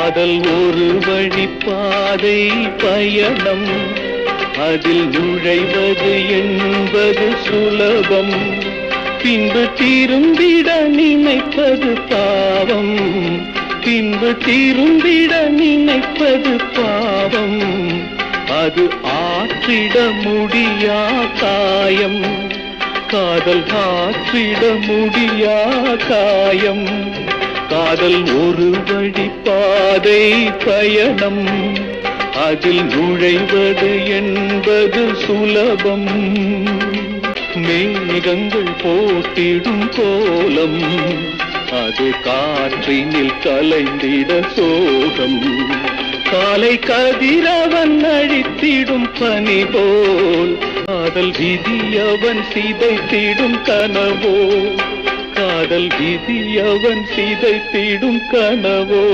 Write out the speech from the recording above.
காதல் ஒரு வழிப்பாதை பயணம், அதில் நுழைவது என்பது சுலபம். பின்பு திரும்பிட நினைப்பது பாவம், பின்பு திரும்பிட நினைப்பது பாவம். அது ஆற்றிட முடியா காயம், காதல் ஆற்றிட முடியா காயம். காதல் ஒரு வழிப்பாதை பயணம், அதில் நுழைவது என்பது சுலபம். மேகங்கள் போட்டிடும் கோலம், அது காற்றினில் கலைந்திட சோகம். காலை கதிரவன் அழித்திடும் பனி போல், காதல் விதியவன் சிதைத்திடும் கனவோ, காதல் விதியவன் சிதைத்திடும் கனவோ.